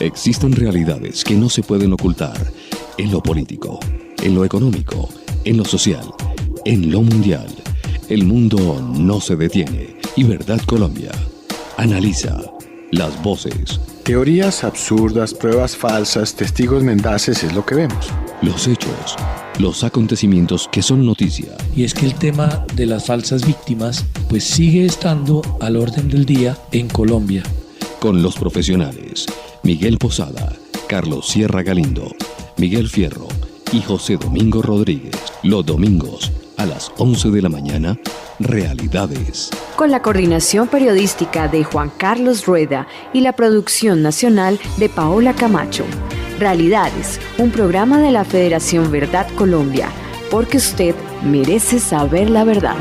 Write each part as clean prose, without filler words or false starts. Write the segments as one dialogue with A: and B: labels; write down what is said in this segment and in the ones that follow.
A: Existen realidades que no se pueden ocultar en lo político, en lo económico, en lo social, en lo mundial. El mundo no se detiene y Verdad Colombia analiza las voces.
B: Teorías absurdas, pruebas falsas, testigos mendaces es lo que vemos.
A: Los hechos, los acontecimientos que son noticia.
C: Y es que el tema de las falsas víctimas pues sigue estando al orden del día en Colombia.
A: Con los profesionales Miguel Posada, Carlos Sierra Galindo, Miguel Fierro y José Domingo Rodríguez. Los domingos a las 11 de la mañana, Realidades.
D: Con la coordinación periodística de Juan Carlos Rueda y la producción nacional de Paola Camacho. Realidades, un programa de la Federación Verdad Colombia, porque usted merece saber la verdad.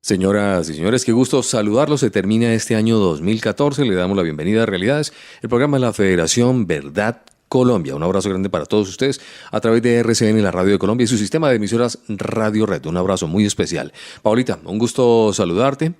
E: Señoras y señores, qué gusto saludarlos. Se termina este año 2014. Le damos la bienvenida a Realidades, el programa de la Federación Verdad Colombia. Un abrazo grande para todos ustedes a través de RCN, la Radio de Colombia y su sistema de emisoras Radio Red. Un abrazo muy especial. Paulita, un gusto saludarte.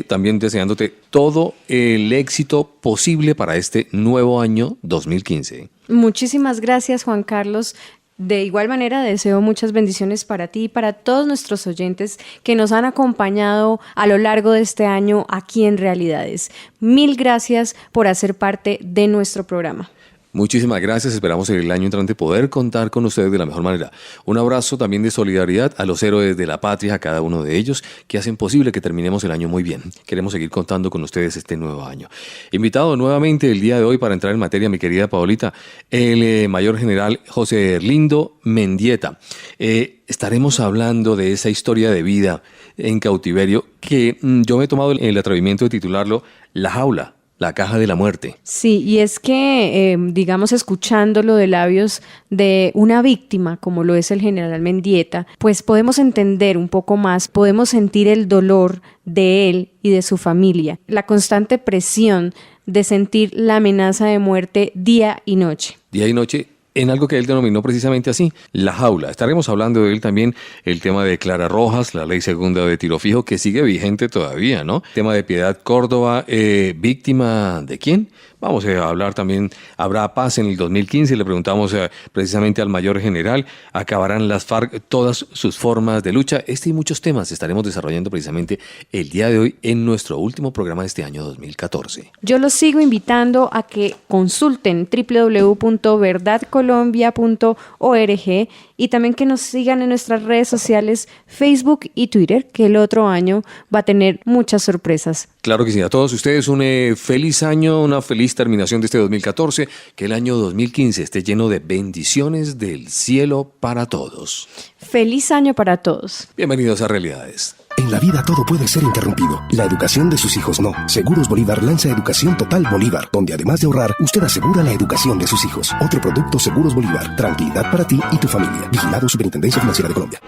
E: También deseándote todo el éxito posible para este nuevo año 2015.
D: Muchísimas gracias, Juan Carlos. De igual manera, deseo muchas bendiciones para ti y para todos nuestros oyentes que nos han acompañado a lo largo de este año aquí en Realidades. Mil gracias por hacer parte de nuestro programa.
E: Muchísimas gracias, esperamos el año entrante poder contar con ustedes de la mejor manera. Un abrazo también de solidaridad a los héroes de la patria, a cada uno de ellos, que hacen posible que terminemos el año muy bien. Queremos seguir contando con ustedes este nuevo año. Invitado nuevamente el día de hoy para entrar en materia, mi querida Paolita, el mayor general José Erlindo Mendieta. Estaremos hablando de esa historia de vida en cautiverio que yo me he tomado el atrevimiento de titularlo La Jaula, la caja de la muerte.
D: Sí, y es que, digamos, escuchándolo de labios de una víctima, como lo es el general Mendieta, pues podemos entender un poco más, podemos sentir el dolor de él y de su familia, la constante presión de sentir la amenaza de muerte día y noche.
E: Día y noche, en algo que él denominó precisamente así, la jaula. Estaremos hablando de él también, el tema de Clara Rojas, la ley segunda de tiro fijo, que sigue vigente todavía, ¿no? Tema de Piedad Córdoba, ¿víctima de quién? Vamos a hablar también, ¿habrá paz en el 2015? Le preguntamos precisamente al mayor general, ¿acabarán las FARC todas sus formas de lucha? Este y muchos temas estaremos desarrollando precisamente el día de hoy en nuestro último programa de este año 2014.
D: Yo los sigo invitando a que consulten www.verdadcolombia.org y también que nos sigan en nuestras redes sociales Facebook y Twitter, que el otro año va a tener muchas sorpresas.
E: Claro que sí, a todos ustedes un feliz año, una feliz terminación de este 2014, que el año 2015 esté lleno de bendiciones del cielo para todos.
D: Feliz año para todos.
E: Bienvenidos a Realidades.
F: En la vida todo puede ser interrumpido. La educación de sus hijos no. Seguros Bolívar lanza Educación Total Bolívar, donde además de ahorrar, usted asegura la educación de sus hijos. Otro producto Seguros Bolívar. Tranquilidad para ti y tu familia. Vigilado Superintendencia Financiera de Colombia.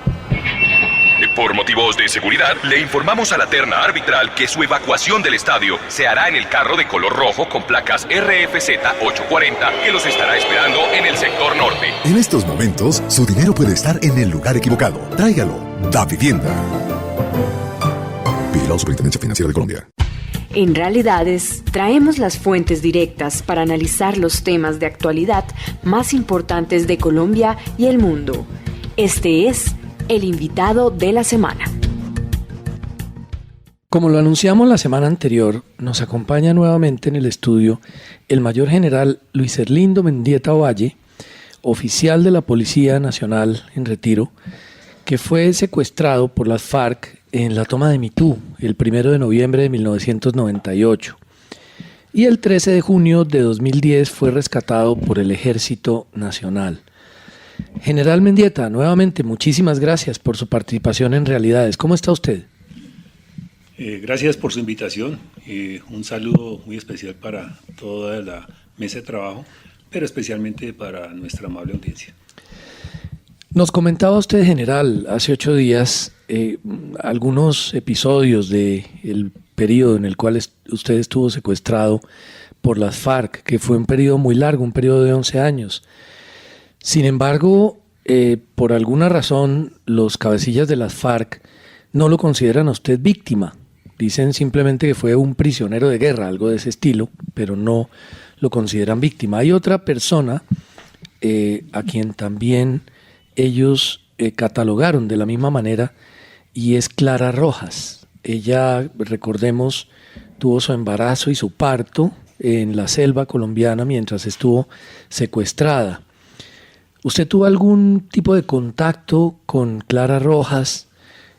G: Por motivos de seguridad, le informamos a la terna arbitral que su evacuación del estadio se hará en el carro de color rojo con placas RFZ 840 que los estará esperando en el sector norte.
H: En estos momentos, su dinero puede estar en el lugar equivocado. Tráigalo. Da Vivienda. Vigilado Superintendencia Financiera de Colombia.
D: En Realidades, traemos las fuentes directas para analizar los temas de actualidad más importantes de Colombia y el mundo. Este es el invitado de la semana.
C: Como lo anunciamos la semana anterior, nos acompaña nuevamente en el estudio el mayor general Luis Erlindo Mendieta Ovalle, oficial de la Policía Nacional en retiro, que fue secuestrado por las FARC en la toma de Mitú el 1 de noviembre de 1998 y el 13 de junio de 2010 fue rescatado por el Ejército Nacional. General Mendieta, nuevamente muchísimas gracias por su participación en Realidades. ¿Cómo está usted?
I: Gracias por su invitación. Un saludo muy especial para toda la mesa de trabajo, pero especialmente para nuestra amable audiencia.
C: Nos comentaba usted, general, hace 8 días algunos episodios del periodo en el cual usted estuvo secuestrado por las FARC, que fue un periodo muy largo, un periodo de 11 años. Sin embargo, por alguna razón, los cabecillas de las FARC no lo consideran a usted víctima. Dicen simplemente que fue un prisionero de guerra, algo de ese estilo, pero no lo consideran víctima. Hay otra persona a quien también ellos catalogaron de la misma manera, y es Clara Rojas. Ella, recordemos, tuvo su embarazo y su parto en la selva colombiana mientras estuvo secuestrada. ¿Usted tuvo algún tipo de contacto con Clara Rojas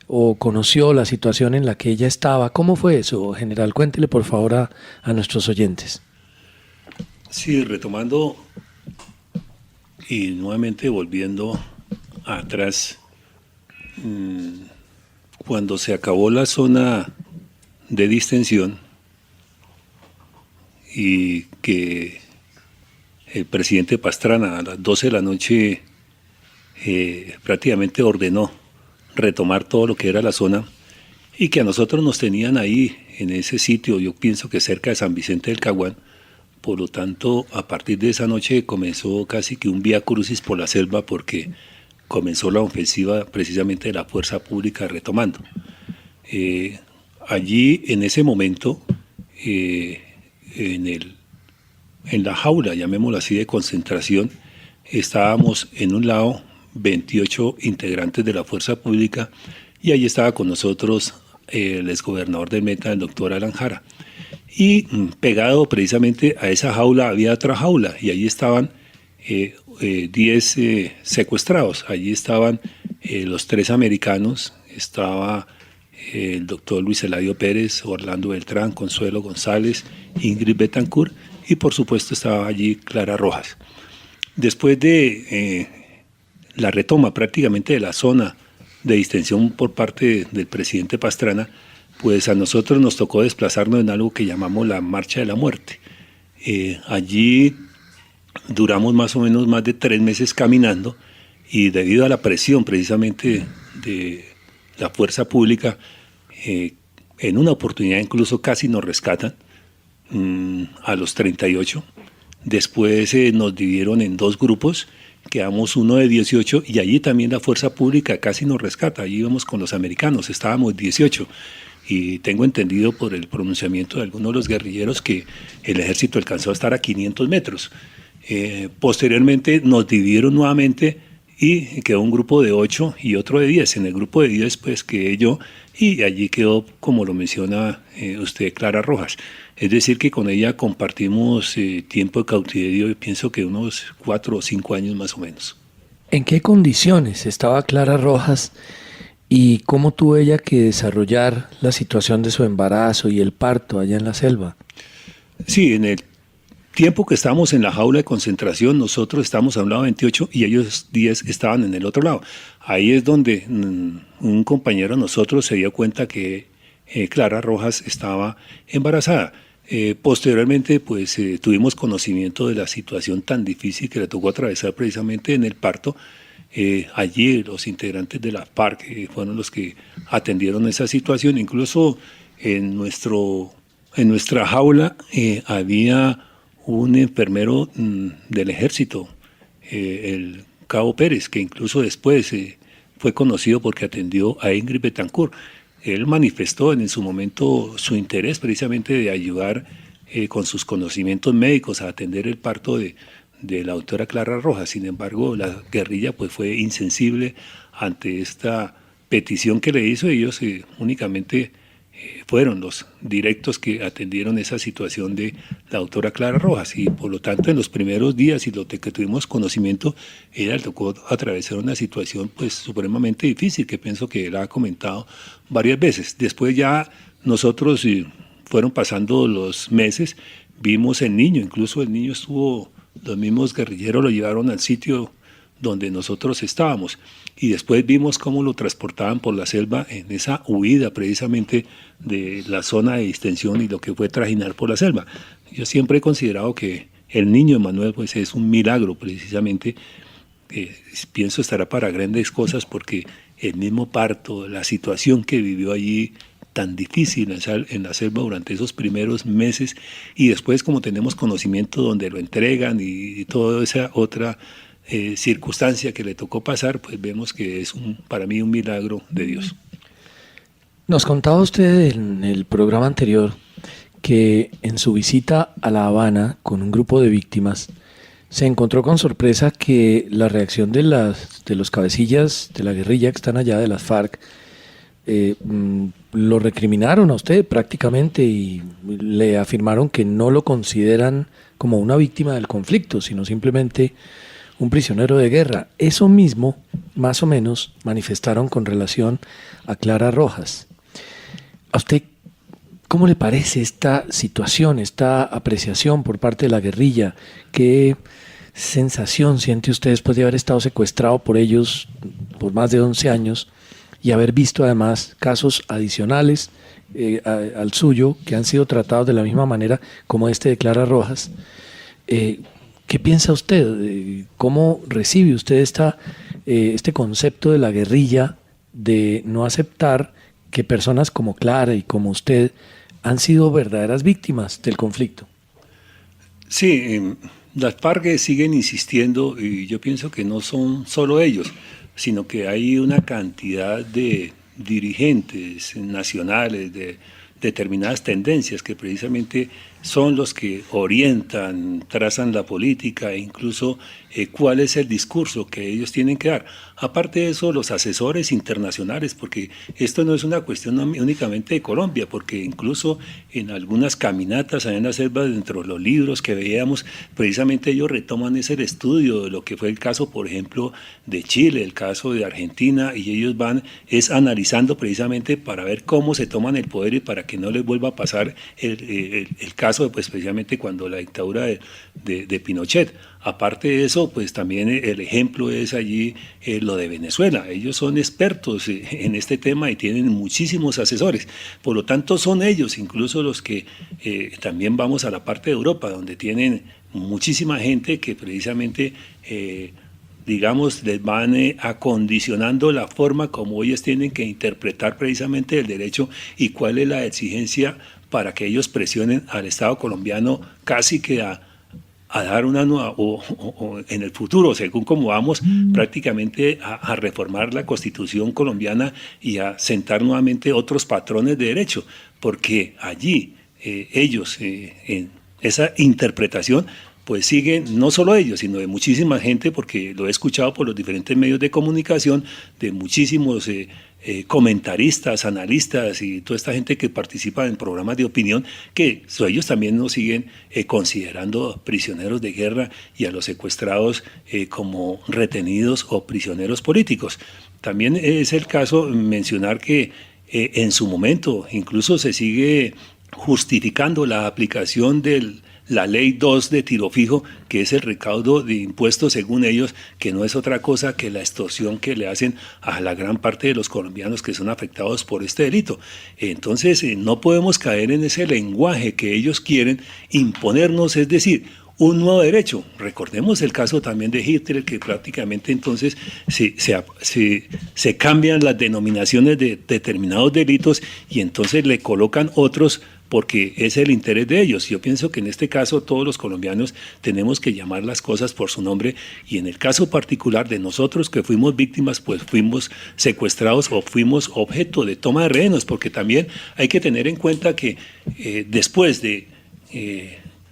C: o conoció la situación en la que ella estaba? ¿Cómo fue eso, general? Cuéntele por favor a nuestros oyentes.
I: Sí, retomando y nuevamente volviendo atrás, cuando se acabó la zona de distensión y que el presidente Pastrana a las 12 de la noche prácticamente ordenó retomar todo lo que era la zona, y que a nosotros nos tenían ahí en ese sitio, yo pienso que cerca de San Vicente del Caguán. Por lo tanto, a partir de esa noche comenzó casi que un vía crucis por la selva, porque comenzó la ofensiva precisamente de la fuerza pública retomando. Allí, en ese momento, en la jaula, llamémoslo así, de concentración, estábamos en un lado 28 integrantes de la fuerza pública, y allí estaba con nosotros el exgobernador del Meta, el doctor Alan Jara. Y pegado precisamente a esa jaula había otra jaula, y allí estaban 10 secuestrados. Allí estaban los 3 americanos, estaba el doctor Luis Eladio Pérez, Orlando Beltrán, Consuelo González, Ingrid Betancourt, y por supuesto estaba allí Clara Rojas. Después de la retoma prácticamente de la zona de distensión por parte del presidente Pastrana, pues a nosotros nos tocó desplazarnos en algo que llamamos la Marcha de la Muerte. Allí duramos más o menos más de 3 meses caminando, y debido a la presión precisamente de la fuerza pública, en una oportunidad incluso casi nos rescatan a los 38. Después nos dividieron en 2 grupos, quedamos uno de 18, y allí también la fuerza pública casi nos rescata. Allí íbamos con los americanos, estábamos 18. Y tengo entendido por el pronunciamiento de algunos de los guerrilleros que el ejército alcanzó a estar a 500 metros. Posteriormente nos dividieron nuevamente y quedó un grupo de 8 y otro de 10. En el grupo de 10 pues quedé yo, y allí quedó, como lo menciona usted, Clara Rojas. Es decir, que con ella compartimos tiempo de cautiverio, y pienso que unos 4 o 5 años más o menos.
C: ¿En qué condiciones estaba Clara Rojas y cómo tuvo ella que desarrollar la situación de su embarazo y el parto allá en la selva?
I: Sí, en el tiempo que estábamos en la jaula de concentración, nosotros estábamos a un lado 28 y ellos 10 estaban en el otro lado. Ahí es donde un compañero de nosotros se dio cuenta que Clara Rojas estaba embarazada. Posteriormente, pues tuvimos conocimiento de la situación tan difícil que le tocó atravesar precisamente en el parto. Allí los integrantes de la FARC fueron los que atendieron esa situación. Incluso en nuestra jaula había un enfermero del ejército, el cabo Pérez, que incluso después fue conocido porque atendió a Ingrid Betancourt. Él manifestó en su momento su interés precisamente de ayudar con sus conocimientos médicos a atender el parto de la doctora Clara Rojas. Sin embargo, la guerrilla pues fue insensible ante esta petición que le hizo. Ellos únicamente fueron los directos que atendieron esa situación de la doctora Clara Rojas, y por lo tanto en los primeros días y lo que tuvimos conocimiento, ella le tocó atravesar una situación pues supremamente difícil, que pienso que él ha comentado varias veces. Después ya nosotros, fueron pasando los meses, vimos el niño, incluso el niño estuvo, los mismos guerrilleros lo llevaron al sitio donde nosotros estábamos, y después vimos cómo lo transportaban por la selva en esa huida precisamente de la zona de distensión y lo que fue trajinar por la selva. Yo siempre he considerado que el niño Emanuel pues es un milagro precisamente, pienso estará para grandes cosas, porque el mismo parto, la situación que vivió allí tan difícil en la selva durante esos primeros meses, y después como tenemos conocimiento donde lo entregan y toda esa otra circunstancia que le tocó pasar, pues vemos que es para mí un milagro de Dios.
C: Nos contaba usted en el programa anterior que en su visita a La Habana con un grupo de víctimas se encontró con sorpresa que la reacción de los cabecillas de la guerrilla que están allá, de las FARC, lo recriminaron a usted prácticamente y le afirmaron que no lo consideran como una víctima del conflicto, sino simplemente un prisionero de guerra. Eso mismo, más o menos, manifestaron con relación a Clara Rojas. ¿A usted cómo le parece esta situación, esta apreciación por parte de la guerrilla? ¿Qué sensación siente usted después de haber estado secuestrado por ellos por más de 11 años y haber visto además casos adicionales al suyo que han sido tratados de la misma manera como este de Clara Rojas? ¿Qué piensa usted? ¿Cómo recibe usted este concepto de la guerrilla de no aceptar que personas como Clara y como usted han sido verdaderas víctimas del conflicto?
I: Sí, las FARC siguen insistiendo y yo pienso que no son solo ellos, sino que hay una cantidad de dirigentes nacionales, de determinadas tendencias que precisamente son los que orientan, trazan la política e incluso cuál es el discurso que ellos tienen que dar. Aparte de eso, los asesores internacionales, porque esto no es una cuestión únicamente de Colombia, porque incluso en algunas caminatas allá en la selva, dentro de los libros que veíamos, precisamente ellos retoman ese estudio de lo que fue el caso, por ejemplo, de Chile, el caso de Argentina, y ellos van analizando precisamente para ver cómo se toman el poder y para que no les vuelva a pasar el caso, pues precisamente cuando la dictadura de Pinochet. Aparte de eso, pues también el ejemplo es allí lo de Venezuela. Ellos son expertos en este tema y tienen muchísimos asesores. Por lo tanto, son ellos incluso los que también vamos a la parte de Europa, donde tienen muchísima gente que precisamente, digamos, les van acondicionando la forma como ellos tienen que interpretar precisamente el derecho y cuál es la exigencia para que ellos presionen al Estado colombiano casi que a dar una nueva, o en el futuro, según como vamos, prácticamente a reformar la Constitución colombiana y a sentar nuevamente otros patrones de derecho, porque allí ellos, en esa interpretación, pues siguen, no solo ellos, sino de muchísima gente, porque lo he escuchado por los diferentes medios de comunicación, de muchísimos comentaristas, analistas y toda esta gente que participa en programas de opinión, que ellos también nos siguen considerando prisioneros de guerra y a los secuestrados como retenidos o prisioneros políticos. También es el caso mencionar que en su momento incluso se sigue justificando la aplicación de la ley 2 de tiro fijo, que es el recaudo de impuestos, según ellos, que no es otra cosa que la extorsión que le hacen a la gran parte de los colombianos que son afectados por este delito. Entonces, no podemos caer en ese lenguaje que ellos quieren imponernos, es decir, un nuevo derecho. Recordemos el caso también de Hitler, que prácticamente entonces se cambian las denominaciones de determinados delitos y entonces le colocan otros porque es el interés de ellos. Yo pienso que en este caso todos los colombianos tenemos que llamar las cosas por su nombre y en el caso particular de nosotros que fuimos víctimas, pues fuimos secuestrados o fuimos objeto de toma de rehenes, porque también hay que tener en cuenta que después de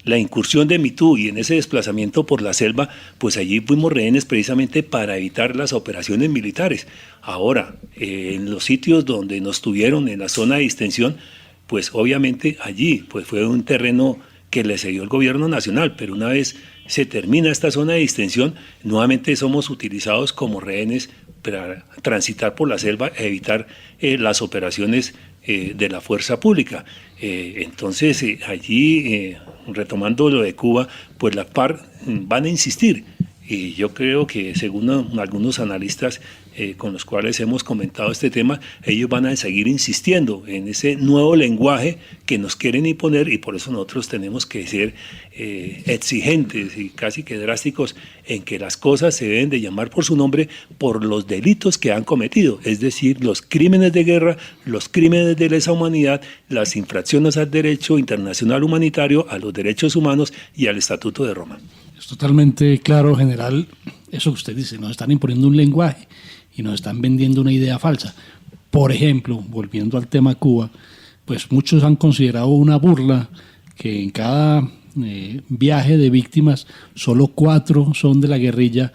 I: la incursión de Mitú y en ese desplazamiento por la selva, pues allí fuimos rehenes precisamente para evitar las operaciones militares. Ahora, en los sitios donde nos tuvieron en la zona de distensión, pues obviamente allí pues fue un terreno que le cedió el gobierno nacional, pero una vez se termina esta zona de distensión, nuevamente somos utilizados como rehenes para transitar por la selva e evitar las operaciones de la fuerza pública. Entonces allí, retomando lo de Cuba, pues las FARC van a insistir y yo creo que según algunos analistas con los cuales hemos comentado este tema, ellos van a seguir insistiendo en ese nuevo lenguaje que nos quieren imponer y por eso nosotros tenemos que ser exigentes y casi que drásticos en que las cosas se deben de llamar por su nombre por los delitos que han cometido, es decir, los crímenes de guerra, los crímenes de lesa humanidad, las infracciones al derecho internacional humanitario, a los derechos humanos y al Estatuto de Roma.
J: Es totalmente claro, general, eso que usted dice, nos están imponiendo un lenguaje y nos están vendiendo una idea falsa. Por ejemplo, volviendo al tema Cuba, pues muchos han considerado una burla que en cada viaje de víctimas solo 4 son de la guerrilla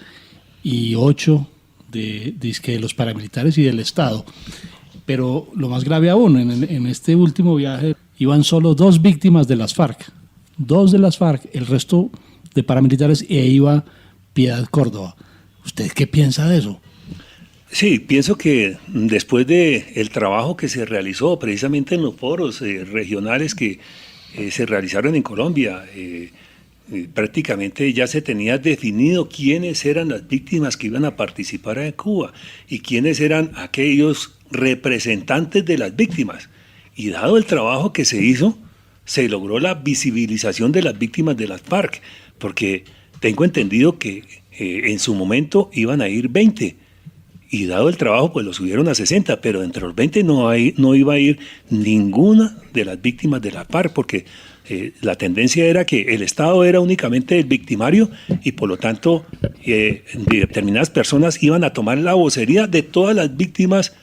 J: y 8 de los paramilitares y del Estado. Pero lo más grave aún, en este último viaje iban solo 2 víctimas de las FARC, 2 de las FARC, el resto de paramilitares, e iba Piedad Córdoba. ¿Usted qué piensa de eso?
I: Sí, pienso que después del trabajo que se realizó precisamente en los foros regionales que se realizaron en Colombia, prácticamente ya se tenía definido quiénes eran las víctimas que iban a participar en Cuba y quiénes eran aquellos representantes de las víctimas. Y dado el trabajo que se hizo, se logró la visibilización de las víctimas de las FARC, porque tengo entendido que en su momento iban a ir 20, y dado el trabajo pues lo subieron a 60, pero entre los 20 no iba a ir ninguna de las víctimas de la FARC, porque la tendencia era que el Estado era únicamente el victimario y por lo tanto determinadas personas iban a tomar la vocería de todas las víctimas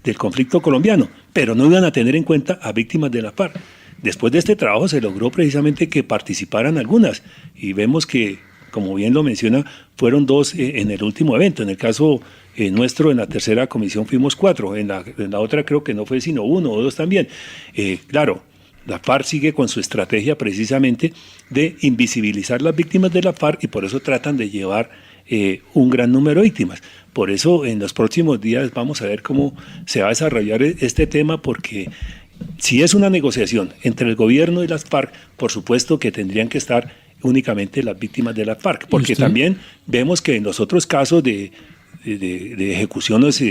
I: del conflicto colombiano, pero no iban a tener en cuenta a víctimas de la FARC. Después de este trabajo se logró precisamente que participaran algunas y vemos que, como bien lo menciona, fueron 2 en el último evento. En el caso nuestro, en la tercera comisión fuimos 4, en la otra creo que no fue sino 1 o 2 también. Claro, la FARC sigue con su estrategia precisamente de invisibilizar las víctimas de la FARC y por eso tratan de llevar un gran número de víctimas. Por eso en los próximos días vamos a ver cómo se va a desarrollar este tema, porque si es una negociación entre el gobierno y las FARC, por supuesto que tendrían que estar únicamente las víctimas de las FARC, porque también vemos que en los otros casos de ejecuciones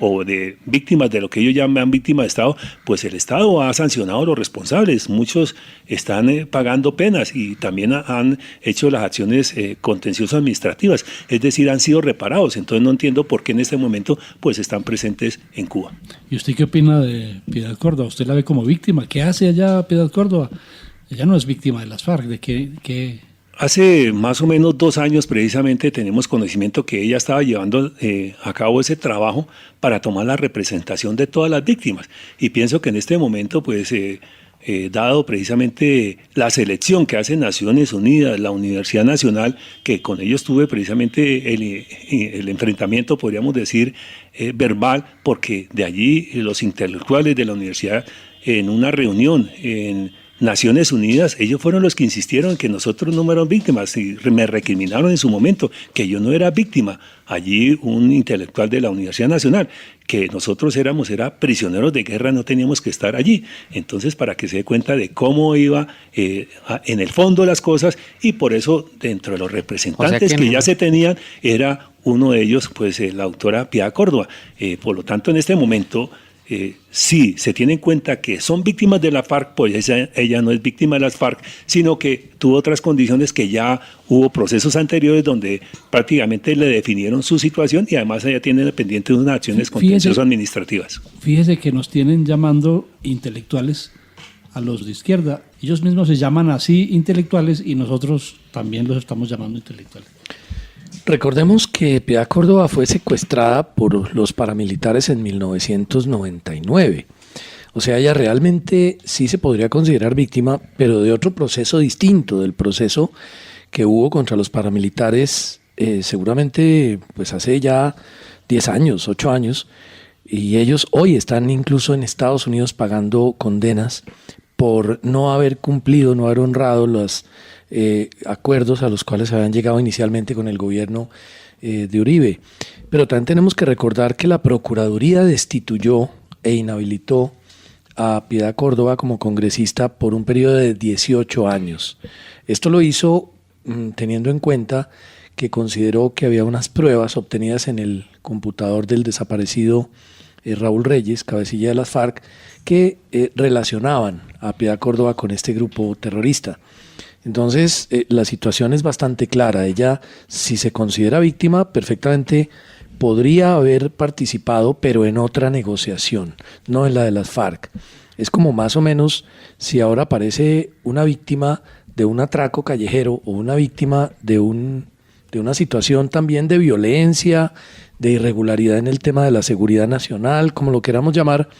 I: o de víctimas de lo que ellos llaman víctimas de Estado, pues el Estado ha sancionado a los responsables, muchos están pagando penas y también han hecho las acciones contenciosas administrativas, es decir, han sido reparados. Entonces no entiendo por qué en este momento pues están presentes en Cuba.
J: ¿Y usted qué opina de Piedad Córdoba? ¿Usted la ve como víctima? ¿Qué hace allá Piedad Córdoba? Ella no es víctima de las FARC, ¿de qué?
I: Hace más o menos 2 años precisamente tenemos conocimiento que ella estaba llevando a cabo ese trabajo para tomar la representación de todas las víctimas. Y pienso que en este momento, pues, dado precisamente la selección que hace Naciones Unidas, la Universidad Nacional, que con ellos tuve precisamente el enfrentamiento, podríamos decir, verbal, porque de allí los intelectuales de la universidad, en una reunión en Naciones Unidas, ellos fueron los que insistieron en que nosotros no éramos víctimas y me recriminaron en su momento que yo no era víctima. Allí un intelectual de la Universidad Nacional, que nosotros era prisioneros de guerra, no teníamos que estar allí. Entonces, para que se dé cuenta de cómo iba en el fondo las cosas, y por eso dentro de los representantes que ya se tenían, era uno de ellos, pues la autora Piedad Córdoba. Por lo tanto, en este momento, si se tiene en cuenta que son víctimas de la FARC, pues ella no es víctima de las FARC, sino que tuvo otras condiciones, que ya hubo procesos anteriores donde prácticamente le definieron su situación y además ella tiene pendiente de unas acciones contenciosas administrativas.
J: Fíjese que nos tienen llamando intelectuales a los de izquierda. Ellos mismos se llaman así intelectuales y nosotros también los estamos llamando intelectuales.
C: Recordemos que Piedad Córdoba fue secuestrada por los paramilitares en 1999. O sea, ella realmente sí se podría considerar víctima, pero de otro proceso distinto, del proceso que hubo contra los paramilitares, seguramente pues hace ya 10 años, 8 años, y ellos hoy están incluso en Estados Unidos pagando condenas por no haber cumplido, no haber honrado los acuerdos a los cuales se habían llegado inicialmente con el gobierno de Uribe. Pero también tenemos que recordar que la Procuraduría destituyó e inhabilitó a Piedad Córdoba como congresista por un periodo de 18 años. Esto lo hizo teniendo en cuenta que consideró que había unas pruebas obtenidas en el computador del desaparecido Raúl Reyes, cabecilla de las FARC, que relacionaban a Piedad Córdoba con este grupo terrorista. Entonces, la situación es bastante clara. Ella, si se considera víctima, perfectamente podría haber participado, pero en otra negociación, no en la de las FARC. Es como más o menos si ahora aparece una víctima de un atraco callejero o una víctima de una situación también de violencia, de irregularidad en el tema de la seguridad nacional, como lo queramos llamar,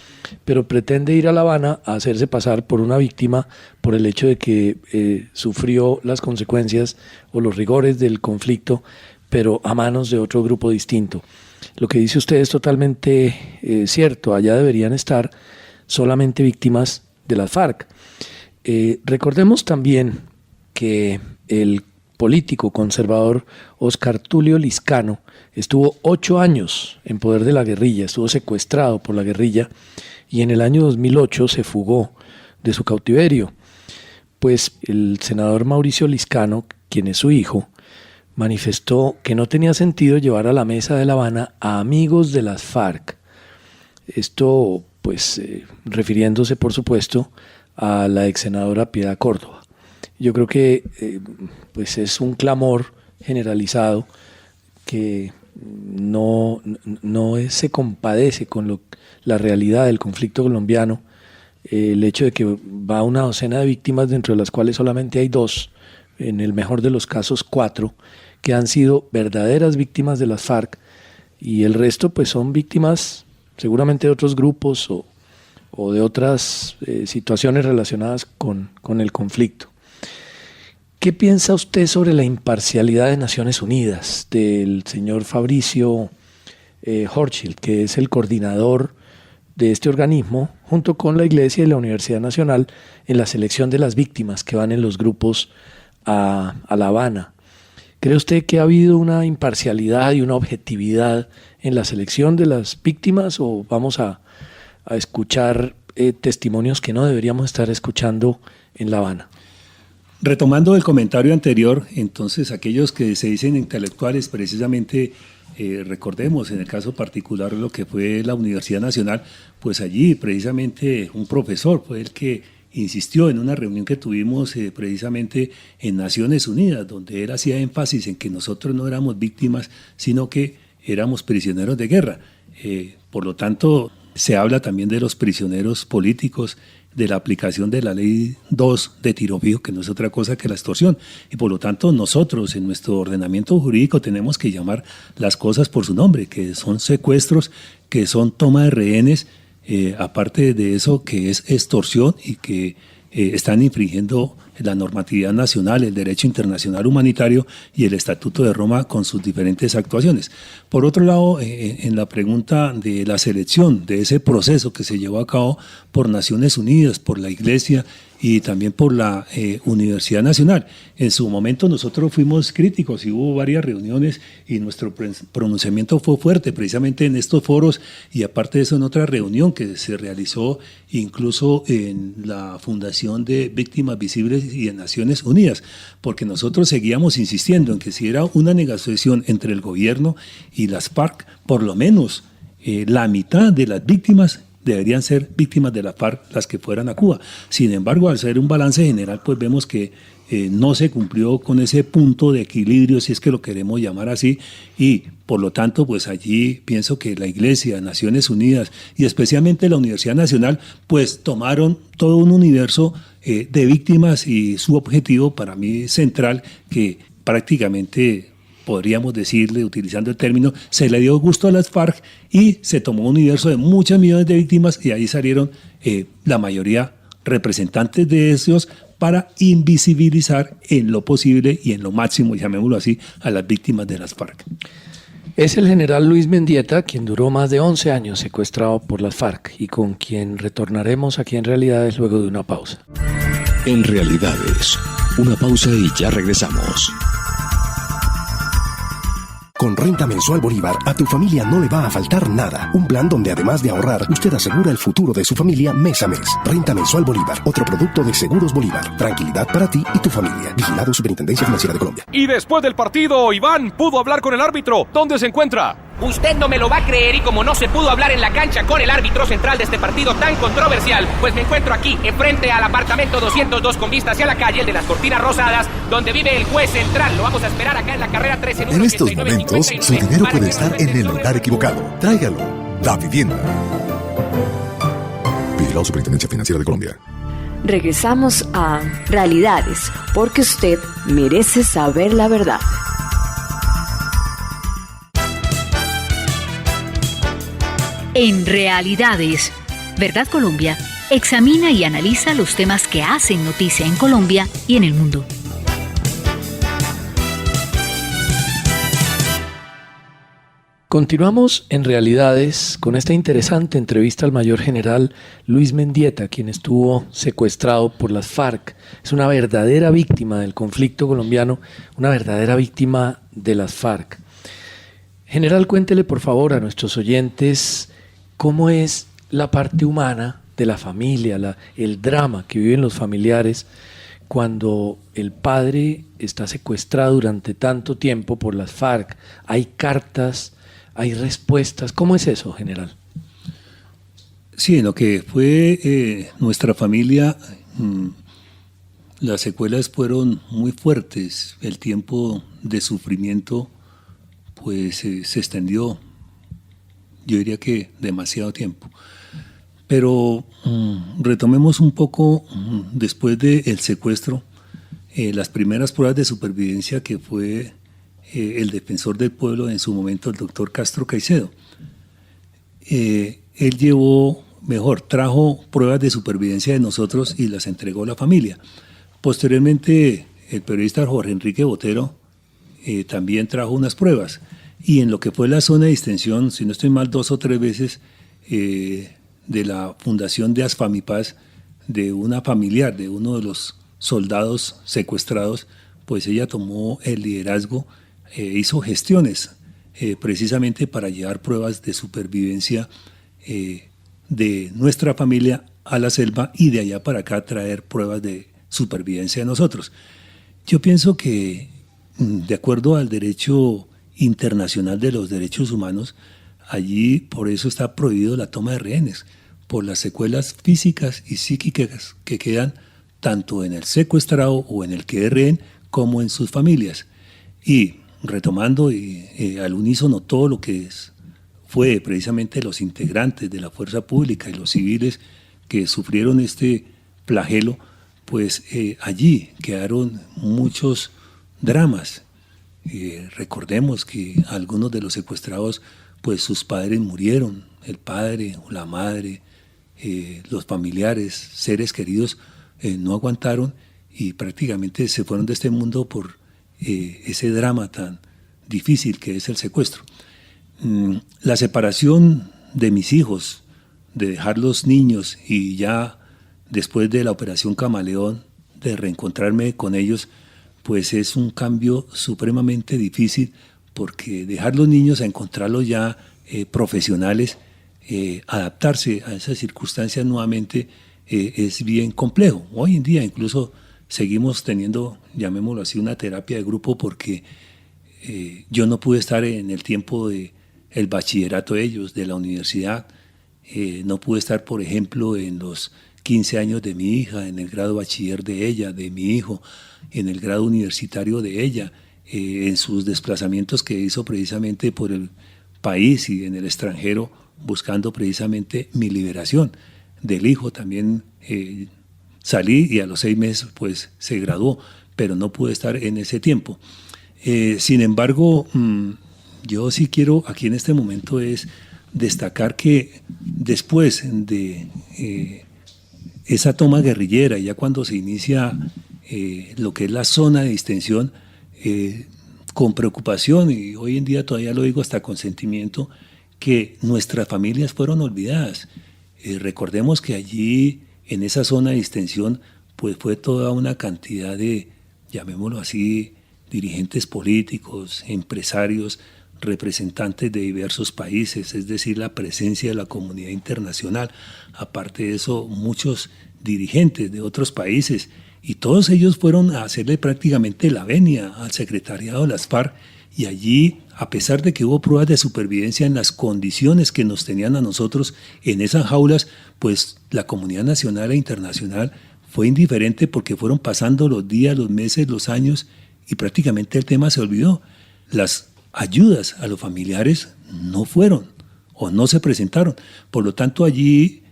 C: pero pretende ir a La Habana a hacerse pasar por una víctima por el hecho de que sufrió las consecuencias o los rigores del conflicto, pero a manos de otro grupo distinto. Lo que dice usted es totalmente cierto. Allá deberían estar solamente víctimas de las FARC. Recordemos también que el político conservador Oscar Tulio Lizcano estuvo 8 años en poder de la guerrilla, estuvo secuestrado por la guerrilla y en el año 2008 se fugó de su cautiverio. Pues el senador Mauricio Lizcano, quien es su hijo, manifestó que no tenía sentido llevar a la mesa de La Habana a amigos de las FARC. Esto, pues, refiriéndose, por supuesto, a la ex senadora Piedad Córdoba. Yo creo que pues es un clamor generalizado que no se compadece con la realidad del conflicto colombiano. El hecho de que va una docena de víctimas, dentro de las cuales solamente hay 2, en el mejor de los casos 4, que han sido verdaderas víctimas de las FARC, y el resto pues son víctimas seguramente de otros grupos o de otras situaciones relacionadas con el conflicto. ¿Qué piensa usted sobre la imparcialidad de Naciones Unidas, del señor Fabricio Hochschild, que es el coordinador de este organismo, junto con la Iglesia y la Universidad Nacional, en la selección de las víctimas que van en los grupos a La Habana? ¿Cree usted que ha habido una imparcialidad y una objetividad en la selección de las víctimas, o vamos a escuchar testimonios que no deberíamos estar escuchando en La Habana?
I: Retomando el comentario anterior, entonces aquellos que se dicen intelectuales, precisamente recordemos en el caso particular lo que fue la Universidad Nacional, pues allí precisamente un profesor fue el que insistió en una reunión que tuvimos precisamente en Naciones Unidas, donde él hacía énfasis en que nosotros no éramos víctimas, sino que éramos prisioneros de guerra. Por lo tanto, se habla también de los prisioneros políticos, de la aplicación de la Ley 2 de tiro fijo, que no es otra cosa que la extorsión. Y por lo tanto, nosotros en nuestro ordenamiento jurídico tenemos que llamar las cosas por su nombre, que son secuestros, que son toma de rehenes, aparte de eso que es extorsión y que están infringiendo la normatividad nacional, el derecho internacional humanitario y el Estatuto de Roma con sus diferentes actuaciones. Por otro lado, en la pregunta de la selección de ese proceso que se llevó a cabo por Naciones Unidas, por la Iglesia y también por la Universidad Nacional, en su momento nosotros fuimos críticos y hubo varias reuniones y nuestro pronunciamiento fue fuerte precisamente en estos foros y aparte de eso en otra reunión que se realizó incluso en la Fundación de Víctimas Visibles y en Naciones Unidas, porque nosotros seguíamos insistiendo en que si era una negociación entre el gobierno y las FARC, por lo menos la mitad de las víctimas deberían ser víctimas de la FARC las que fueran a Cuba. Sin embargo, al hacer un balance general, pues vemos que no se cumplió con ese punto de equilibrio, si es que lo queremos llamar así, y por lo tanto, pues allí pienso que la Iglesia, Naciones Unidas y especialmente la Universidad Nacional, pues tomaron todo un universo de víctimas y su objetivo para mí central, que prácticamente podríamos decirle, utilizando el término, se le dio gusto a las FARC y se tomó un universo de muchas millones de víctimas y ahí salieron la mayoría representantes de esos para invisibilizar en lo posible y en lo máximo, llamémoslo así, a las víctimas de las FARC.
C: Es el general Luis Mendieta, quien duró más de 11 años secuestrado por las FARC y con quien retornaremos aquí en Realidades luego de una pausa.
A: En Realidades, una pausa y ya regresamos.
F: Con Renta Mensual Bolívar, a tu familia no le va a faltar nada. Un plan donde además de ahorrar, usted asegura el futuro de su familia mes a mes. Renta Mensual Bolívar, otro producto de Seguros Bolívar. Tranquilidad para ti y tu familia. Vigilado Superintendencia Financiera de Colombia.
G: Y después del partido, Iván pudo hablar con el árbitro. ¿Dónde se encuentra?
K: Usted no me lo va a creer, y como no se pudo hablar en la cancha con el árbitro central de este partido tan controversial, pues me encuentro aquí, enfrente al apartamento 202 con vista hacia la calle, el de las cortinas rosadas, donde vive el juez central. Lo vamos a esperar acá en la carrera 13
H: En estos momentos, su dinero puede estar en el lugar equivocado. Tráigalo. Da Vivienda. Vigilado Superintendencia Financiera de Colombia.
L: Regresamos a Realidades, porque usted merece saber la verdad.
M: En Realidades, Verdad Colombia examina y analiza los temas que hacen noticia en Colombia y en el mundo.
C: Continuamos en Realidades con esta interesante entrevista al mayor general Luis Mendieta, quien estuvo secuestrado por las FARC. Es una verdadera víctima del conflicto colombiano, una verdadera víctima de las FARC. General, cuéntele por favor a nuestros oyentes cómo es la parte humana de la familia, el drama que viven los familiares cuando el padre está secuestrado durante tanto tiempo por las FARC. Hay cartas, hay respuestas. ¿Cómo es eso, general?
I: Sí, en lo que fue nuestra familia, las secuelas fueron muy fuertes. El tiempo de sufrimiento pues se extendió, yo diría que demasiado tiempo. Pero retomemos un poco después del secuestro, las primeras pruebas de supervivencia que fue el defensor del pueblo en su momento, el doctor Castro Caicedo. Él trajo pruebas de supervivencia de nosotros y las entregó a la familia. Posteriormente, el periodista Jorge Enrique Botero también trajo unas pruebas. Y en lo que fue la zona de distensión, si no estoy mal, 2 o 3 veces, de la fundación de Asfamipaz, de una familiar de uno de los soldados secuestrados, pues ella tomó el liderazgo, hizo gestiones precisamente para llevar pruebas de supervivencia de nuestra familia a la selva y de allá para acá traer pruebas de supervivencia de nosotros. Yo pienso que de acuerdo al derecho internacional de los derechos humanos, allí por eso está prohibido la toma de rehenes, por las secuelas físicas y psíquicas que quedan tanto en el secuestrado o en el que es rehén como en sus familias. Y retomando al unísono todo lo que fue precisamente los integrantes de la fuerza pública y los civiles que sufrieron este flagelo, pues allí quedaron muchos dramas. Recordemos que algunos de los secuestrados, pues sus padres murieron, el padre o la madre, los familiares, seres queridos, no aguantaron y prácticamente se fueron de este mundo por ese drama tan difícil que es el secuestro. La separación de mis hijos, de dejar los niños y ya después de la operación Camaleón, de reencontrarme con ellos, pues es un cambio supremamente difícil porque dejar los niños a encontrarlos ya profesionales, adaptarse a esas circunstancias nuevamente es bien complejo. Hoy en día incluso seguimos teniendo, llamémoslo así, una terapia de grupo porque yo no pude estar en el tiempo del bachillerato de ellos, de la universidad. No pude estar, por ejemplo, en los 15 años de mi hija, en el grado bachiller de ella, de mi hijo, en el grado universitario de ella, en sus desplazamientos que hizo precisamente por el país y en el extranjero, buscando precisamente mi liberación. Del hijo también salí y a los 6 meses pues se graduó, pero no pude estar en ese tiempo. Sin embargo, yo sí quiero aquí en este momento es destacar que después de esa toma guerrillera, ya cuando se inicia lo que es la zona de distensión, con preocupación, y hoy en día todavía lo digo hasta con sentimiento, que nuestras familias fueron olvidadas. Recordemos que allí, en esa zona de distensión, pues fue toda una cantidad de, llamémoslo así, dirigentes políticos, empresarios, representantes de diversos países, es decir, la presencia de la comunidad internacional. Aparte de eso, muchos dirigentes de otros países, y todos ellos fueron a hacerle prácticamente la venia al secretariado de las FARC, y allí, a pesar de que hubo pruebas de supervivencia en las condiciones que nos tenían a nosotros en esas jaulas, pues la comunidad nacional e internacional fue indiferente porque fueron pasando los días, los meses, los años, y prácticamente el tema se olvidó. Las ayudas a los familiares no fueron o no se presentaron. Por lo tanto, allí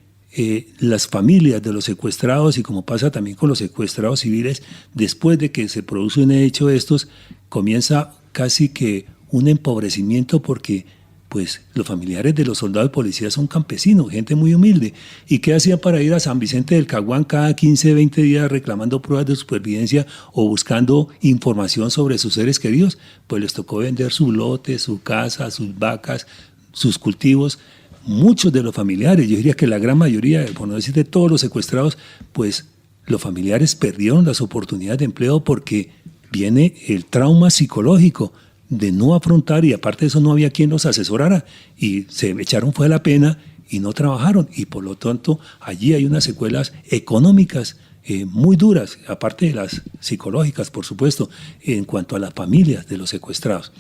I: las familias de los secuestrados, y como pasa también con los secuestrados civiles, después de que se produce un hecho de estos, comienza casi que un empobrecimiento porque pues los familiares de los soldados de policía son campesinos, gente muy humilde. ¿Y qué hacían para ir a San Vicente del Caguán cada 15, 20 días reclamando pruebas de supervivencia o buscando información sobre sus seres queridos? Pues les tocó vender su lote, su casa, sus vacas, sus cultivos. Muchos de los familiares, yo diría que la gran mayoría, por no decir de todos los secuestrados, pues los familiares perdieron las oportunidades de empleo porque viene el trauma psicológico de no afrontar, y aparte de eso no había quien los asesorara y se echaron fue la pena y no trabajaron, y por lo tanto allí hay unas secuelas económicas muy duras, aparte de las psicológicas, por supuesto, en cuanto a las familias de los secuestrados.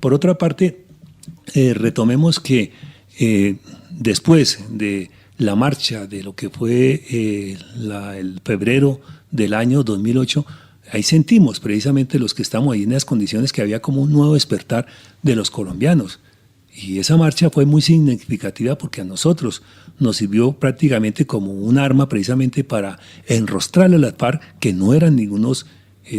I: Por otra parte, retomemos que después de la marcha de lo que fue el febrero del año 2008, ahí sentimos precisamente los que estamos ahí en esas condiciones que había como un nuevo despertar de los colombianos. Y esa marcha fue muy significativa porque a nosotros nos sirvió prácticamente como un arma precisamente para enrostrarle a las FARC, que no eran ningunos,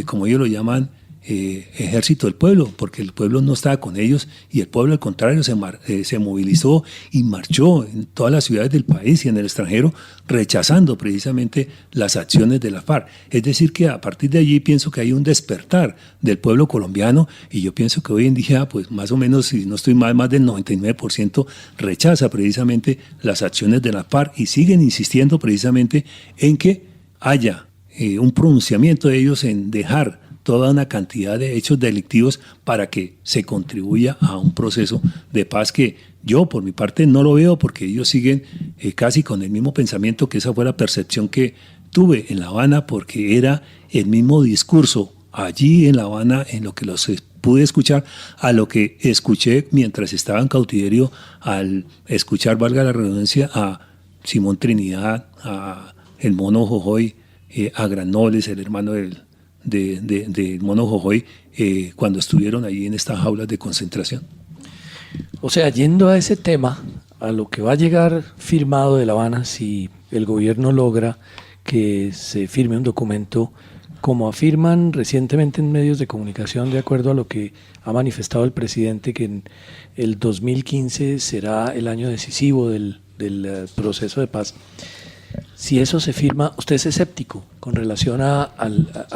I: como ellos lo llaman, ejército del pueblo, porque el pueblo no estaba con ellos, y el pueblo al contrario se movilizó y marchó en todas las ciudades del país y en el extranjero rechazando precisamente las acciones de la FARC. Es decir que a partir de allí pienso que hay un despertar del pueblo colombiano, y yo pienso que hoy en día pues más o menos, si no estoy mal, más del 99% rechaza precisamente las acciones de la FARC y siguen insistiendo precisamente en que haya un pronunciamiento de ellos en dejar toda una cantidad de hechos delictivos para que se contribuya a un proceso de paz que yo por mi parte no lo veo, porque ellos siguen casi con el mismo pensamiento, que esa fue la percepción que tuve en La Habana, porque era el mismo discurso allí en La Habana, en lo que los pude escuchar, a lo que escuché mientras estaba en cautiverio, al escuchar, valga la redundancia, a Simón Trinidad, a el Mono Jojoy, a Granoles, el hermano del Mono Jojoy, cuando estuvieron allí en estas jaulas de concentración.
C: O sea, yendo a ese tema, a lo que va a llegar firmado de La Habana, si el gobierno logra que se firme un documento, como afirman recientemente en medios de comunicación, de acuerdo a lo que ha manifestado el presidente, que en el 2015 será el año decisivo del proceso de paz. Si eso se firma, ¿usted es escéptico con relación a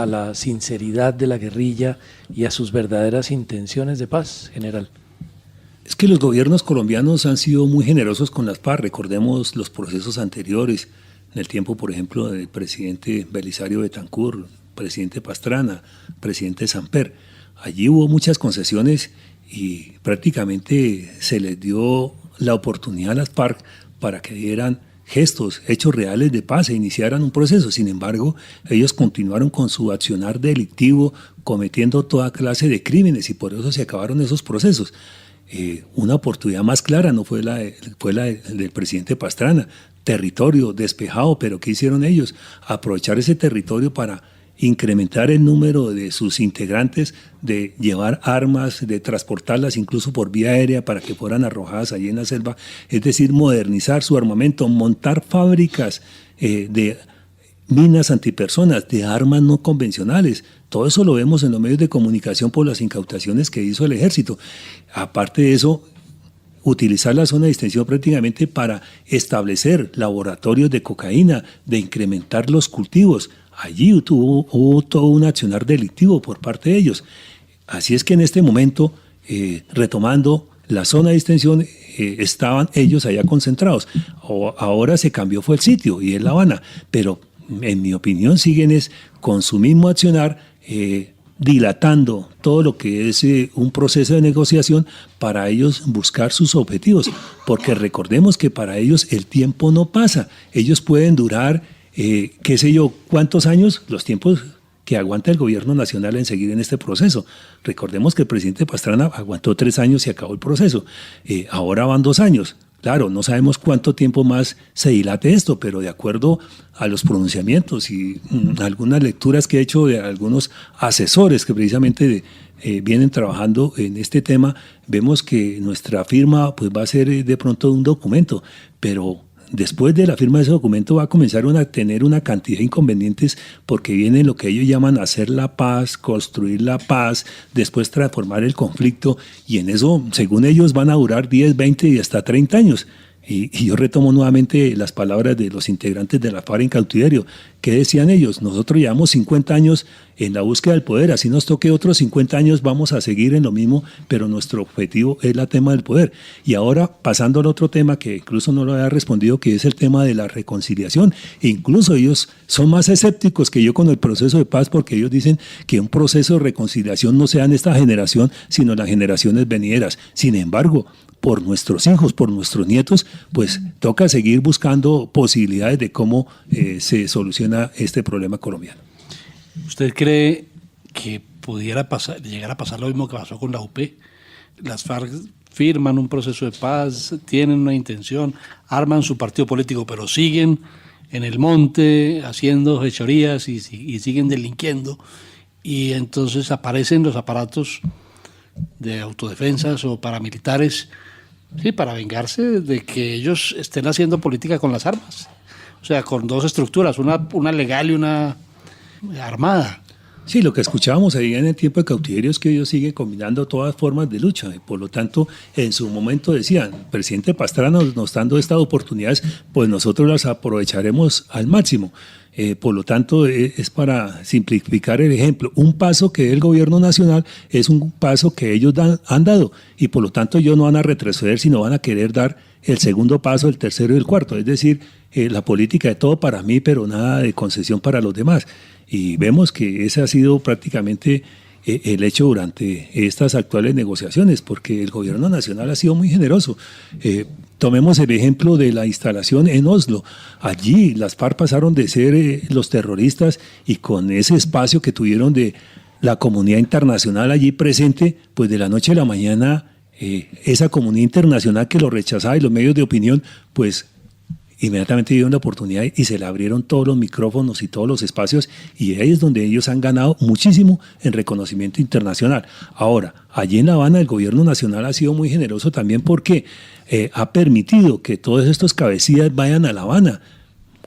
C: la sinceridad de la guerrilla y a sus verdaderas intenciones de paz, general?
I: Es que los gobiernos colombianos han sido muy generosos con las FARC. Recordemos los procesos anteriores, en el tiempo, por ejemplo, del presidente Belisario Betancur, presidente Pastrana, presidente Samper. Allí hubo muchas concesiones y prácticamente se les dio la oportunidad a las FARC para que dieran gestos, hechos reales de paz e iniciaran un proceso. Sin embargo, ellos continuaron con su accionar delictivo, cometiendo toda clase de crímenes, y por eso se acabaron esos procesos. Una oportunidad más clara no fue la del presidente Pastrana. Territorio despejado, pero ¿qué hicieron ellos? Aprovechar ese territorio para incrementar el número de sus integrantes, de llevar armas, de transportarlas incluso por vía aérea para que fueran arrojadas allí en la selva, es decir, modernizar su armamento, montar fábricas de minas antipersonas, de armas no convencionales. Todo eso lo vemos en los medios de comunicación por las incautaciones que hizo el ejército. Aparte de eso, utilizar la zona de extensión prácticamente para establecer laboratorios de cocaína, de incrementar los cultivos. Allí hubo todo un accionar delictivo por parte de ellos. Así es que en este momento, retomando la zona de extensión, estaban ellos allá concentrados. Ahora se cambió, fue el sitio, y es La Habana, pero en mi opinión siguen con su mismo accionar, dilatando todo lo que es un proceso de negociación para ellos buscar sus objetivos, porque recordemos que para ellos el tiempo no pasa. Ellos pueden durar qué sé yo, cuántos años, los tiempos que aguanta el gobierno nacional en seguir en este proceso. Recordemos que el presidente Pastrana aguantó 3 años y acabó el proceso. Ahora van 2 años. Claro, no sabemos cuánto tiempo más se dilate esto, pero de acuerdo a los pronunciamientos y algunas lecturas que he hecho de algunos asesores que precisamente vienen trabajando en este tema, vemos que nuestra firma pues va a ser de pronto un documento, pero después de la firma de ese documento va a comenzar a tener una cantidad de inconvenientes porque viene lo que ellos llaman hacer la paz, construir la paz, después transformar el conflicto, y en eso, según ellos, van a durar 10, 20 y hasta 30 años. Y yo retomo nuevamente las palabras de los integrantes de la FARC en cautiverio. ¿Qué decían ellos? Nosotros llevamos 50 años en la búsqueda del poder, así nos toque otros 50 años vamos a seguir en lo mismo, pero nuestro objetivo es el tema del poder. Y ahora, pasando al otro tema que incluso no lo había respondido, que es el tema de la reconciliación. E incluso ellos son más escépticos que yo con el proceso de paz, porque ellos dicen que un proceso de reconciliación no sea en esta generación, sino en las generaciones venideras. Sin embargo, por nuestros hijos, por nuestros nietos, pues toca seguir buscando posibilidades de cómo se soluciona este problema colombiano.
J: ¿Usted cree que pudiera llegar a pasar lo mismo que pasó con la UP? Las FARC firman un proceso de paz, tienen una intención, arman su partido político, pero siguen en el monte haciendo fechorías y siguen delinquiendo, y entonces aparecen los aparatos de autodefensas o paramilitares, sí, para vengarse de que ellos estén haciendo política con las armas. O sea, con dos estructuras, una legal y una armada.
I: Sí, lo que escuchábamos ahí en el tiempo de cautiverio es que ellos siguen combinando todas formas de lucha, y por lo tanto, en su momento decían, presidente Pastrana nos dando estas oportunidades, pues nosotros las aprovecharemos al máximo. Por lo tanto, es para simplificar el ejemplo. Un paso que el gobierno nacional es un paso que ellos han dado, y por lo tanto ellos no van a retroceder, sino van a querer dar el segundo paso, el tercero y el cuarto. Es decir, la política de todo para mí, pero nada de concesión para los demás. Y vemos que ese ha sido prácticamente el hecho durante estas actuales negociaciones, porque el gobierno nacional ha sido muy generoso. Tomemos el ejemplo de la instalación en Oslo. Allí las FARC pasaron de ser los terroristas, y con ese espacio que tuvieron de la comunidad internacional allí presente, pues de la noche a la mañana esa comunidad internacional que lo rechazaba y los medios de opinión, pues inmediatamente dieron la oportunidad y se le abrieron todos los micrófonos y todos los espacios, y ahí es donde ellos han ganado muchísimo en reconocimiento internacional. Ahora, allí en La Habana el gobierno nacional ha sido muy generoso también, porque ha permitido que todos estos cabecillas vayan a La Habana.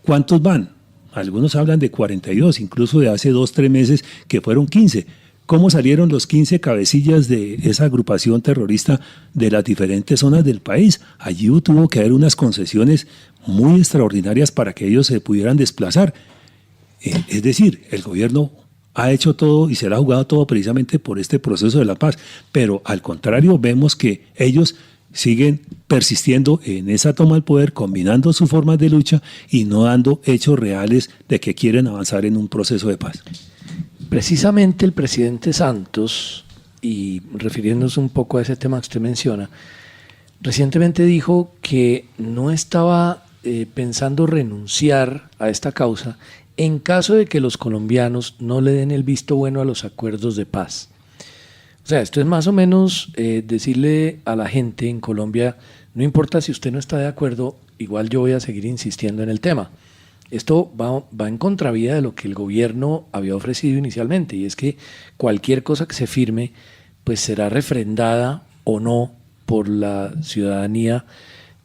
I: ¿Cuántos van? Algunos hablan de 42, incluso de hace 2-3 meses que fueron 15. ¿Cómo salieron los 15 cabecillas de esa agrupación terrorista de las diferentes zonas del país? Allí tuvo que haber unas concesiones muy extraordinarias para que ellos se pudieran desplazar. Es decir, el gobierno ha hecho todo y se le ha jugado todo precisamente por este proceso de la paz. Pero al contrario, vemos que ellos siguen persistiendo en esa toma del poder, combinando sus formas de lucha y no dando hechos reales de que quieren avanzar en un proceso de paz.
C: Precisamente el presidente Santos, y refiriéndose un poco a ese tema que usted menciona, recientemente dijo que no estaba pensando renunciar a esta causa en caso de que los colombianos no le den el visto bueno a los acuerdos de paz. O sea, esto es más o menos decirle a la gente en Colombia, no importa si usted no está de acuerdo, igual yo voy a seguir insistiendo en el tema. Esto va en contravía de lo que el gobierno había ofrecido inicialmente, y es que cualquier cosa que se firme pues será refrendada o no por la ciudadanía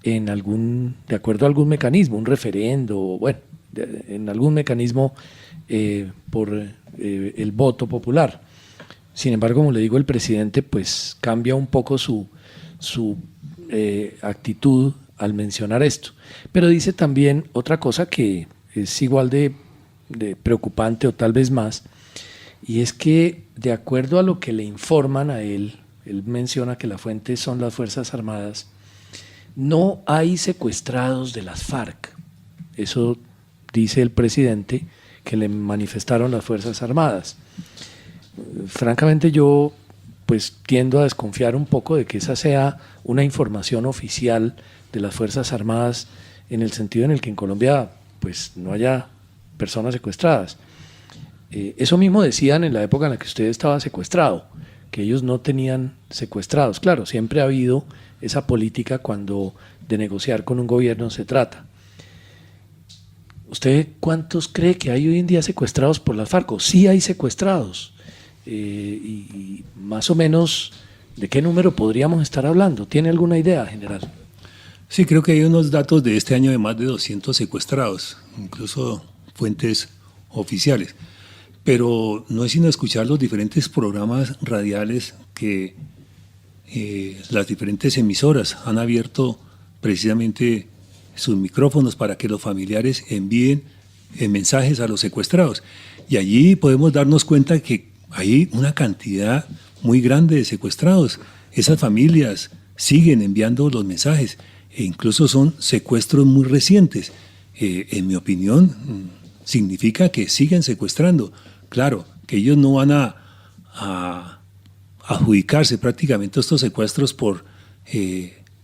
C: de acuerdo a algún mecanismo, un referendo, bueno, en algún mecanismo por el voto popular. Sin embargo, como le digo, el presidente pues cambia un poco su actitud al mencionar esto. Pero dice también otra cosa que es igual de preocupante o tal vez más, y es que de acuerdo a lo que le informan a él menciona que la fuente son las Fuerzas Armadas, no hay secuestrados de las FARC. Eso dice el presidente que le manifestaron las Fuerzas Armadas. Francamente yo pues tiendo a desconfiar un poco de que esa sea una información oficial de las Fuerzas Armadas, en el sentido en el que en Colombia pues no haya personas secuestradas. Eso mismo decían en la época en la que usted estaba secuestrado, que ellos no tenían secuestrados. Claro, siempre ha habido esa política cuando de negociar con un gobierno se trata. ¿Usted cuántos cree que hay hoy en día secuestrados por las FARC? Sí hay secuestrados. Y más o menos, ¿de qué número podríamos estar hablando? ¿Tiene alguna idea, general?
I: Sí, creo que hay unos datos de este año de más de 200 secuestrados, incluso fuentes oficiales. Pero no es sino escuchar los diferentes programas radiales que las diferentes emisoras han abierto precisamente sus micrófonos para que los familiares envíen mensajes a los secuestrados. Y allí podemos darnos cuenta que hay una cantidad muy grande de secuestrados. Esas familias siguen enviando los mensajes e incluso son secuestros muy recientes. En mi opinión, significa que siguen secuestrando. Claro, que ellos no van a adjudicarse prácticamente estos secuestros por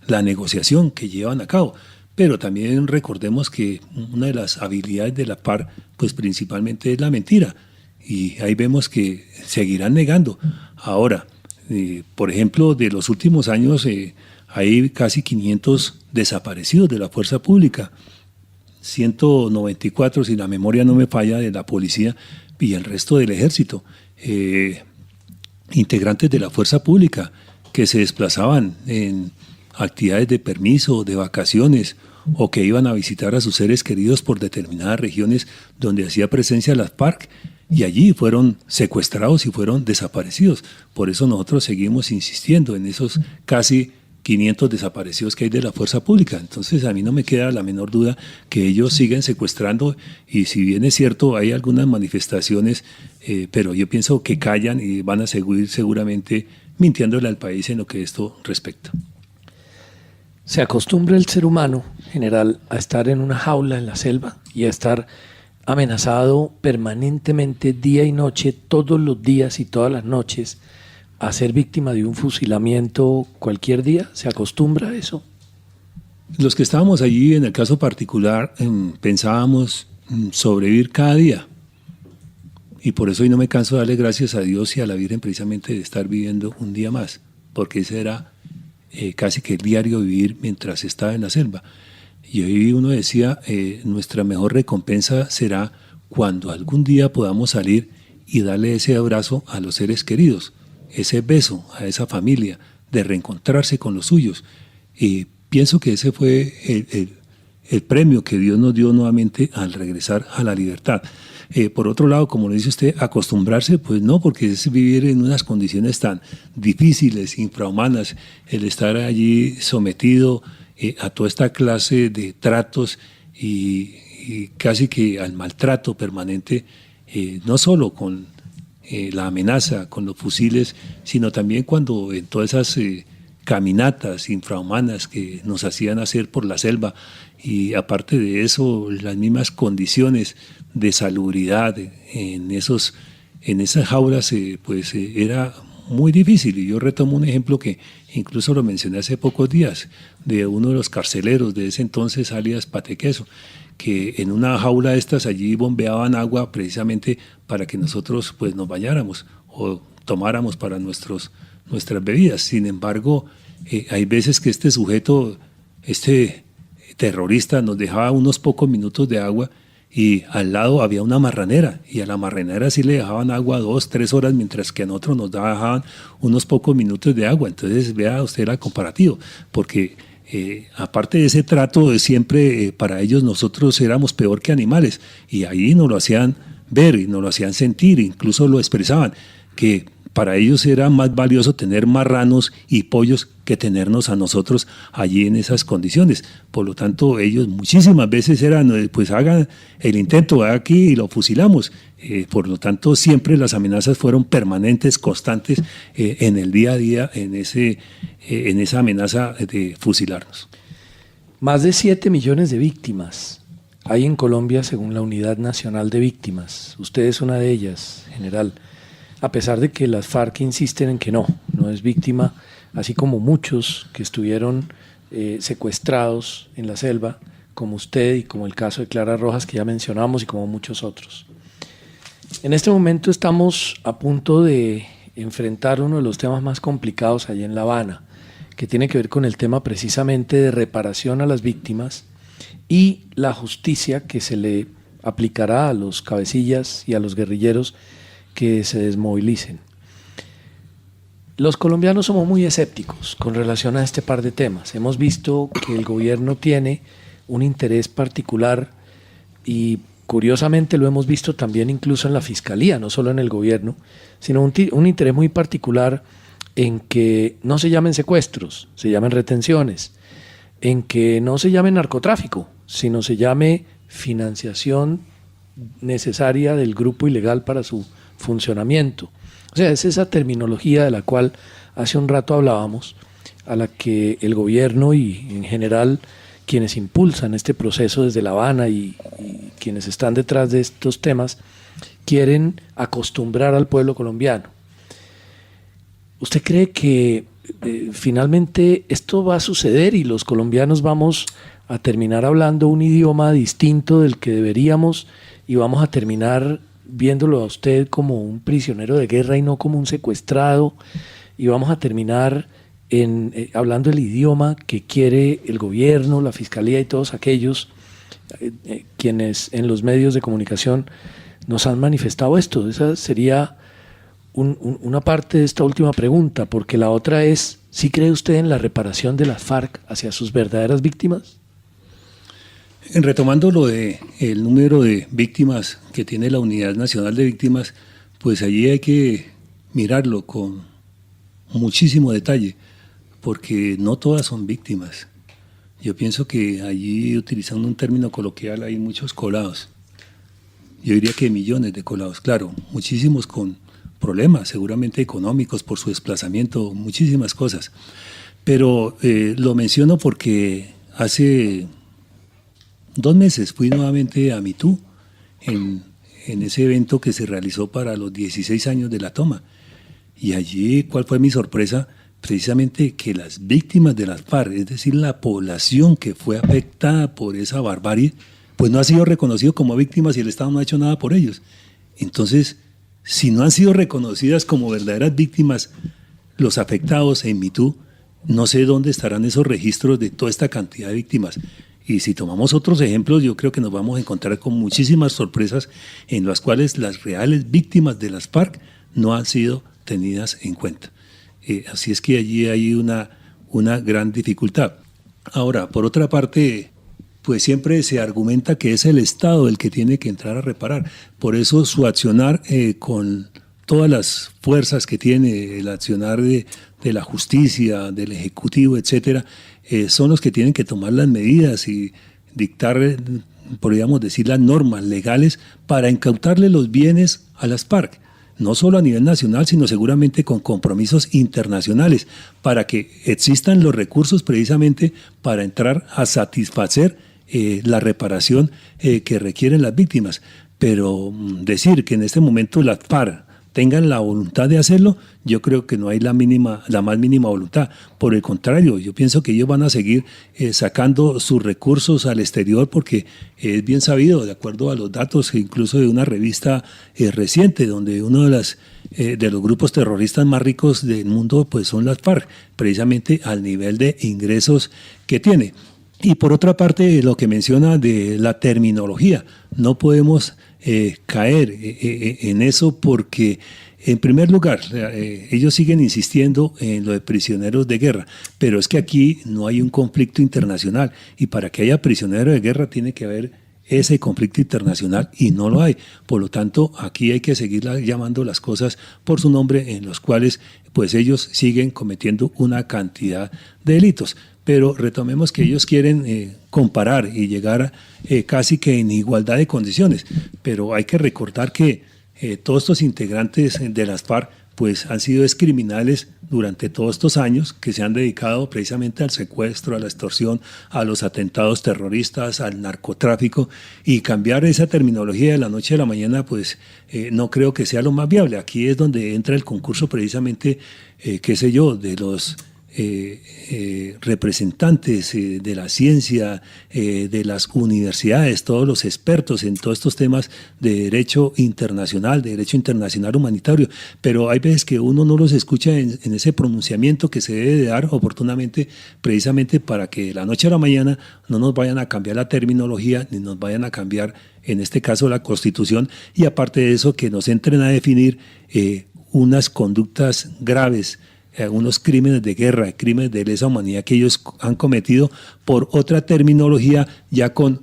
I: la negociación que llevan a cabo. Pero también recordemos que una de las habilidades de la FARC, pues principalmente es la mentira. Y ahí vemos que seguirán negando. Ahora, por ejemplo, de los últimos años hay casi 500 desaparecidos de la fuerza pública. 194, si la memoria no me falla, de la policía y el resto del ejército. Integrantes de la fuerza pública que se desplazaban en actividades de permiso, de vacaciones, o que iban a visitar a sus seres queridos por determinadas regiones donde hacía presencia las FARC, y allí fueron secuestrados y fueron desaparecidos. Por eso nosotros seguimos insistiendo en esos casi 500 desaparecidos que hay de la fuerza pública. Entonces a mí no me queda la menor duda que ellos siguen secuestrando, y si bien es cierto hay algunas manifestaciones, pero yo pienso que callan y van a seguir seguramente mintiéndole al país en lo que esto respecta.
C: Se acostumbra el ser humano, en general, a estar en una jaula en la selva y a estar amenazado permanentemente día y noche, todos los días y todas las noches, a ser víctima de un fusilamiento cualquier día. ¿Se acostumbra a eso?
I: Los que estábamos allí, en el caso particular, pensábamos sobrevivir cada día. Y por eso hoy no me canso de darle gracias a Dios y a la Virgen precisamente de estar viviendo un día más, porque ese era casi que el diario vivir mientras estaba en la selva. Y hoy uno decía, nuestra mejor recompensa será cuando algún día podamos salir y darle ese abrazo a los seres queridos, ese beso a esa familia, de reencontrarse con los suyos. Y pienso que ese fue el premio que Dios nos dio nuevamente al regresar a la libertad. Por otro lado, como lo dice usted, acostumbrarse, pues no, porque es vivir en unas condiciones tan difíciles, infrahumanas, el estar allí sometido a toda esta clase de tratos y casi que al maltrato permanente, no solo con la amenaza, con los fusiles, sino también cuando en todas esas caminatas infrahumanas que nos hacían hacer por la selva, y aparte de eso, las mismas condiciones de salubridad en esas jaulas, pues era muy difícil. Y yo retomo un ejemplo que incluso lo mencioné hace pocos días, de uno de los carceleros de ese entonces, alias Patequeso, que en una jaula de estas allí bombeaban agua precisamente para que nosotros pues nos bañáramos o tomáramos para nuestras bebidas. Sin embargo, hay veces que este sujeto, este terrorista, nos dejaba unos pocos minutos de agua y al lado había una marranera, y a la marranera sí le dejaban agua 2-3 horas, mientras que a nosotros nos dejaban unos pocos minutos de agua. Entonces vea usted la comparativa, porque aparte de ese trato de siempre, para ellos nosotros éramos peor que animales, y ahí nos lo hacían ver y nos lo hacían sentir, incluso lo expresaban, que para ellos era más valioso tener marranos y pollos que tenernos a nosotros allí en esas condiciones. Por lo tanto, ellos muchísimas veces eran, pues hagan el intento aquí y lo fusilamos. Por lo tanto, siempre las amenazas fueron permanentes, constantes en el día a día, en esa amenaza de fusilarnos.
C: Más de 7 millones de víctimas hay en Colombia según la Unidad Nacional de Víctimas. Usted es una de ellas, general. A pesar de que las FARC insisten en que no es víctima, así como muchos que estuvieron secuestrados en la selva, como usted y como el caso de Clara Rojas que ya mencionamos y como muchos otros. En este momento estamos a punto de enfrentar uno de los temas más complicados allá en La Habana, que tiene que ver con el tema precisamente de reparación a las víctimas y la justicia que se le aplicará a los cabecillas y a los guerrilleros que se desmovilicen. Los colombianos somos muy escépticos con relación a este par de temas. Hemos visto que el gobierno tiene un interés particular y curiosamente lo hemos visto también incluso en la fiscalía, no solo en el gobierno, sino un interés muy particular en que no se llamen secuestros, se llamen retenciones, en que no se llame narcotráfico, sino se llame financiación necesaria del grupo ilegal para su funcionamiento. O sea, es esa terminología de la cual hace un rato hablábamos, a la que el gobierno y en general quienes impulsan este proceso desde La Habana y quienes están detrás de estos temas quieren acostumbrar al pueblo colombiano. ¿Usted cree que finalmente esto va a suceder y los colombianos vamos a terminar hablando un idioma distinto del que deberíamos y vamos a terminar viéndolo a usted como un prisionero de guerra y no como un secuestrado, y vamos a terminar hablando el idioma que quiere el gobierno, la fiscalía y todos aquellos quienes en los medios de comunicación nos han manifestado esto? Esa sería una parte de esta última pregunta, porque la otra es, ¿sí cree usted en la reparación de las FARC hacia sus verdaderas víctimas?
I: Retomando lo de el número de víctimas que tiene la Unidad Nacional de Víctimas, pues allí hay que mirarlo con muchísimo detalle, porque no todas son víctimas. Yo pienso que allí, utilizando un término coloquial, hay muchos colados. Yo diría que millones de colados, claro, muchísimos con problemas seguramente económicos por su desplazamiento, muchísimas cosas. Pero lo menciono porque hace 2 meses fui nuevamente a Mitú en ese evento que se realizó para los 16 años de la toma. Y allí, ¿cuál fue mi sorpresa? Precisamente que las víctimas de las FARC, es decir, la población que fue afectada por esa barbarie, pues no ha sido reconocido como víctimas y el Estado no ha hecho nada por ellos. Entonces, si no han sido reconocidas como verdaderas víctimas los afectados en Mitú, no sé dónde estarán esos registros de toda esta cantidad de víctimas. Y si tomamos otros ejemplos, yo creo que nos vamos a encontrar con muchísimas sorpresas en las cuales las reales víctimas de las FARC no han sido tenidas en cuenta. Así es que allí hay una gran dificultad. Ahora, por otra parte, pues siempre se argumenta que es el Estado el que tiene que entrar a reparar. Por eso su accionar con todas las fuerzas que tiene, el accionar de la justicia, del Ejecutivo, etcétera, son los que tienen que tomar las medidas y dictar, podríamos decir, las normas legales para incautarle los bienes a las FARC. No solo a nivel nacional, sino seguramente con compromisos internacionales, para que existan los recursos precisamente para entrar a satisfacer la reparación que requieren las víctimas. Pero decir que en este momento las FARC tengan la voluntad de hacerlo, yo creo que no hay la más mínima voluntad. Por el contrario, yo pienso que ellos van a seguir sacando sus recursos al exterior, porque es bien sabido, de acuerdo a los datos incluso de una revista reciente, donde uno de los grupos terroristas más ricos del mundo pues son las FARC, precisamente al nivel de ingresos que tiene. Y por otra parte, lo que menciona de la terminología, no podemos caer en eso porque, en primer lugar, ellos siguen insistiendo en lo de prisioneros de guerra, pero es que aquí no hay un conflicto internacional, y para que haya prisioneros de guerra tiene que haber ese conflicto internacional y no lo hay. Por lo tanto, aquí hay que seguir llamando las cosas por su nombre, en los cuales pues ellos siguen cometiendo una cantidad de delitos. Pero retomemos que ellos quieren comparar y llegar casi que en igualdad de condiciones. Pero hay que recordar que todos estos integrantes de las FARC pues han sido criminales durante todos estos años, que se han dedicado precisamente al secuestro, a la extorsión, a los atentados terroristas, al narcotráfico, y cambiar esa terminología de la noche a la mañana pues no creo que sea lo más viable. Aquí es donde entra el concurso precisamente, qué sé yo, de los representantes de la ciencia, de las universidades, todos los expertos en todos estos temas de derecho internacional humanitario, pero hay veces que uno no los escucha en ese pronunciamiento que se debe de dar oportunamente, precisamente para que de la noche a la mañana no nos vayan a cambiar la terminología, ni nos vayan a cambiar, en este caso, la Constitución, y aparte de eso, que nos entren a definir unas conductas graves unos crímenes de guerra, crímenes de lesa humanidad que ellos han cometido por otra terminología, ya con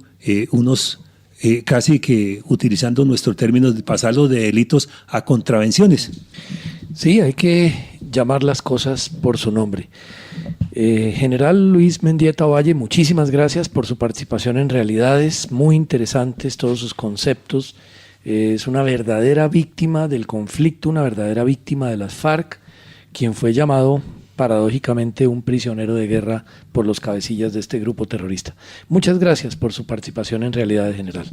I: unos casi que utilizando nuestros términos de pasarlo de delitos a contravenciones.
C: Sí, hay que llamar las cosas por su nombre. General Luis Mendieta Ovalle, muchísimas gracias por su participación en Realidades, muy interesantes todos sus conceptos. Es una verdadera víctima del conflicto, una verdadera víctima de las FARC, quien fue llamado paradójicamente un prisionero de guerra por los cabecillas de este grupo terrorista. Muchas gracias por su participación en Realidades, General.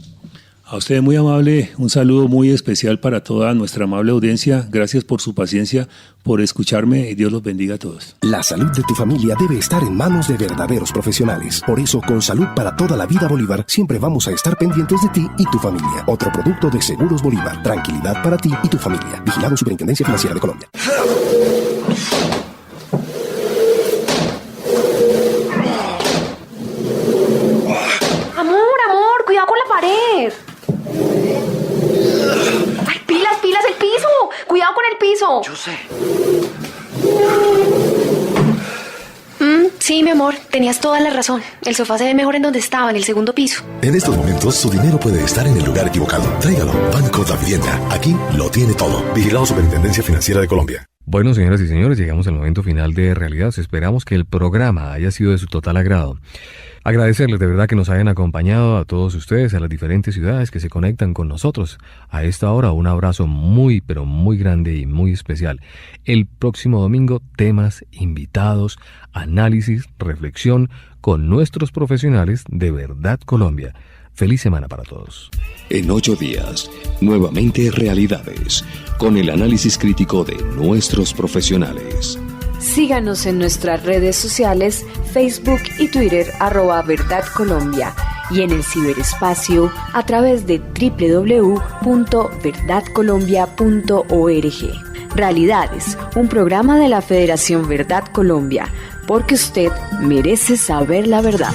I: A usted muy amable, un saludo muy especial para toda nuestra amable audiencia. Gracias por su paciencia, por escucharme y Dios los bendiga a todos.
F: La salud de tu familia debe estar en manos de verdaderos profesionales. Por eso, con Salud para toda la vida Bolívar, siempre vamos a estar pendientes de ti y tu familia. Otro producto de Seguros Bolívar. Tranquilidad para ti y tu familia. Vigilado Superintendencia Financiera de Colombia.
N: Amor, cuidado con la pared. ¡Ay, pilas, el piso! ¡Cuidado con el piso!
O: Yo sé.
N: Sí, mi amor, tenías toda la razón. El sofá se ve mejor en donde estaba, en el segundo piso.
H: En estos momentos, su dinero puede estar en el lugar equivocado. Tráigalo. Banco da Vivienda. Aquí lo tiene todo. Vigilado Superintendencia Financiera de Colombia.
E: Bueno, señoras y señores, llegamos al momento final de Realidades. Esperamos que el programa haya sido de su total agrado. Agradecerles de verdad que nos hayan acompañado a todos ustedes, a las diferentes ciudades que se conectan con nosotros. A esta hora, un abrazo muy, pero muy grande y muy especial. El próximo domingo, temas, invitados, análisis, reflexión con nuestros profesionales de Verdad Colombia. Feliz semana para todos.
A: En 8 días, nuevamente Realidades, con el análisis crítico de nuestros profesionales.
L: Síganos en nuestras redes sociales, Facebook y Twitter, @Verdad Colombia, y en el ciberespacio a través de www.verdadcolombia.org. Realidades, un programa de la Federación Verdad Colombia, porque usted merece saber la verdad.